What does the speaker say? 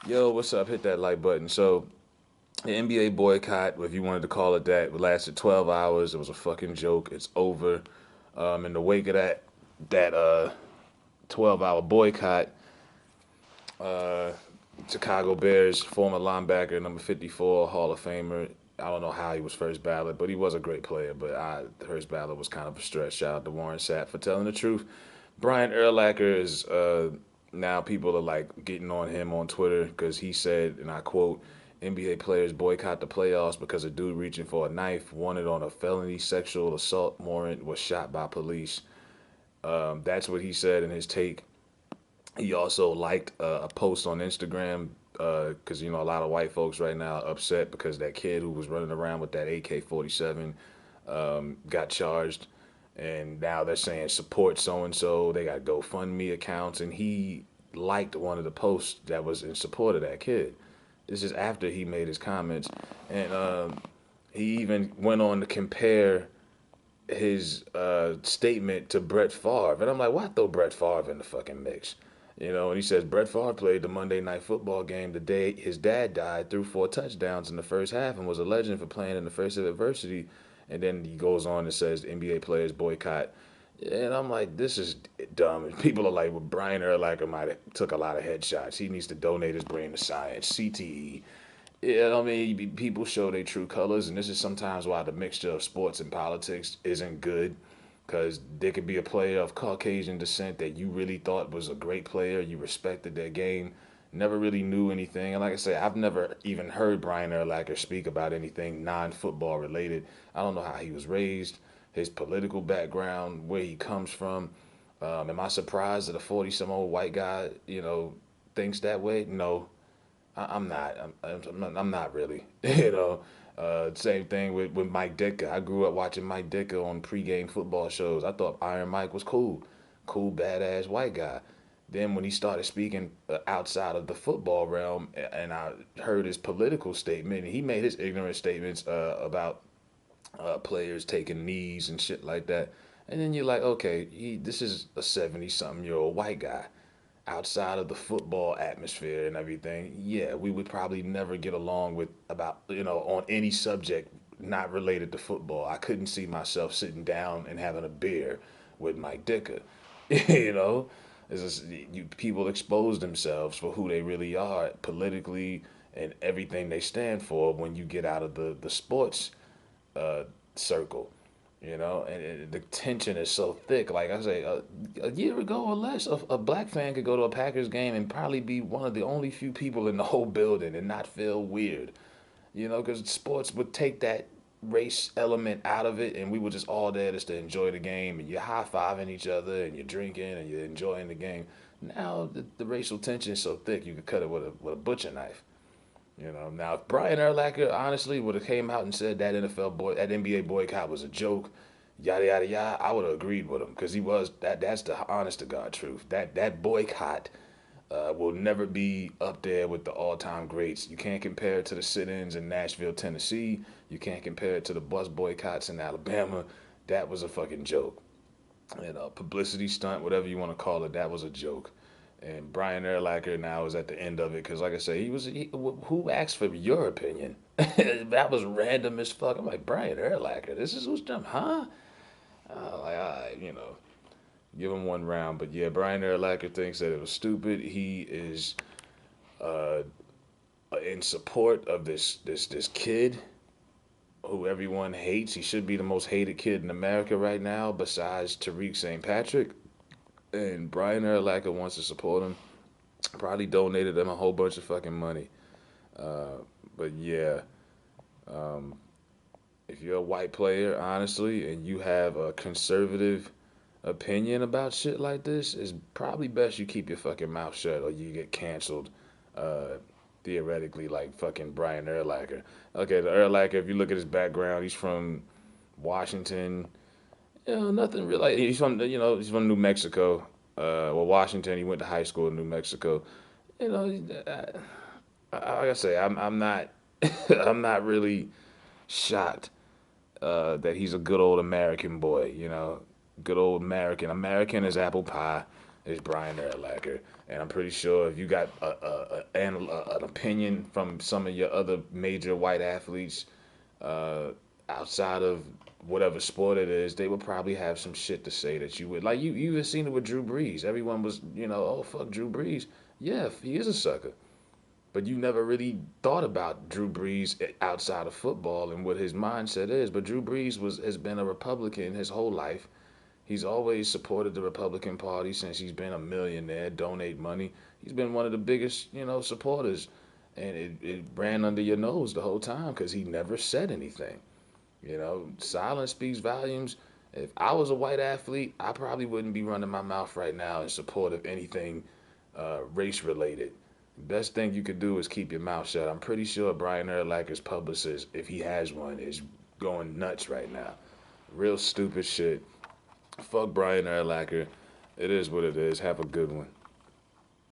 Yo, what's up? Hit that like button. So, the NBA boycott, if you wanted to call it that, lasted 12 hours. It was a fucking joke. It's over. In the wake of that 12-hour boycott, uh, Chicago Bears former linebacker, number 54, Hall of Famer. I don't know how he was first ballot, but he was a great player. But first ballot was kind of a stretch. Shout out to Warren Sapp for telling the truth. Brian Urlacher is now people are like getting on him on Twitter because he said, and I quote, NBA players boycott the playoffs because a dude reaching for a knife wanted on a felony sexual assault warrant was shot by police. That's what he said in his take. He also liked a post on Instagram because you know a lot of white folks right now are upset because that kid who was running around with that AK-47 got charged, and now they're saying support so and so. They got GoFundMe accounts, and he liked one of the posts that was in support of that kid. This is after he made his comments, and he even went on to compare his statement to Brett Favre, and I'm like, why throw Brett Favre in the fucking mix? You know, and he says Brett Favre played the Monday Night Football game the day his dad died, threw 4 touchdowns in the first half, and was a legend for playing in the face of adversity. And then he goes on and says NBA players boycott. And I'm like, this is dumb. And people are like, well, Brian Urlacher might have took a lot of headshots. He needs to donate his brain to science, CTE. Yeah, I mean, people show their true colors, and this is sometimes why the mixture of sports and politics isn't good. Because there could be a player of Caucasian descent that you really thought was a great player, you respected their game, never really knew anything. And like I say, I've never even heard Brian Urlacher speak about anything non-football related. I don't know how he was raised, his political background, where he comes from. Am I surprised that a 40-some-old white guy, thinks that way? No, I'm not. I'm not really. Same thing with Mike Ditka. I grew up watching Mike Ditka on pregame football shows. I thought Iron Mike was cool, badass white guy. Then when he started speaking outside of the football realm, and I heard his political statement, he made his ignorant statements about players taking knees and shit like that. And then you're like, okay, this is a 70-something-year-old white guy outside of the football atmosphere and everything. Yeah, we would probably never get along with about on any subject not related to football. I couldn't see myself sitting down and having a beer with Mike Dicker. you know, it's just, people expose themselves for who they really are politically and everything they stand for when you get out of the sports uh, circle. And the tension is so thick. Like I say, a year ago or less, a black fan could go to a Packers game and probably be one of the only few people in the whole building and not feel weird. Because sports would take that race element out of it, and we were just all there just to enjoy the game, and you're high fiving each other, and you're drinking, and you're enjoying the game. Now the racial tension is so thick, you could cut it with a butcher knife. Now if Brian Urlacher honestly would have came out and said that NBA boycott was a joke, yada yada yada, I would have agreed with him because he was that. That's the honest to God truth. That boycott will never be up there with the all-time greats. You can't compare it to the sit-ins in Nashville, Tennessee. You can't compare it to the bus boycotts in Alabama. That was a fucking joke. Publicity stunt, whatever you want to call it. That was a joke. And Brian Urlacher now is at the end of it because, like I say, who asked for your opinion? That was random as fuck. I'm like, Brian Urlacher, this is who's dumb, huh? Like, all right, give him one round. But yeah, Brian Urlacher thinks that it was stupid. He is uh, in support of this kid who everyone hates. He should be the most hated kid in America right now, besides Tariq St. Patrick. And Brian Urlacher wants to support him. Probably donated them a whole bunch of fucking money. Uh, but yeah, um, if you're a white player, honestly, and you have a conservative opinion about shit like this, it's probably best you keep your fucking mouth shut or you get canceled. Uh, Theoretically, like fucking Brian Urlacher. Okay, the Urlacher, if you look at his background, he's from Washington. Nothing really. Like, he's from New Mexico. Washington. He went to high school in New Mexico. You know, like I say, I'm not I'm not really shocked that he's a good old American boy. Good old American. American is apple pie. is Brian Urlacher. And I'm pretty sure if you got an opinion from some of your other major white athletes uh, outside of whatever sport it is, they would probably have some shit to say that you would like. You even seen it with Drew Brees. Everyone was, oh fuck Drew Brees. Yeah, he is a sucker. But you never really thought about Drew Brees outside of football and what his mindset is. But Drew Brees has been a Republican his whole life. He's always supported the Republican Party since he's been a millionaire, donate money. He's been one of the biggest, supporters. And it ran under your nose the whole time because he never said anything. Silence speaks volumes. If I was a white athlete, I probably wouldn't be running my mouth right now in support of anything race related. Best thing you could do is keep your mouth shut. I'm pretty sure Brian Urlacher's publicist, if he has one, is going nuts right now. Real stupid shit. Fuck Brian Urlacher. It is what it is. Have a good one.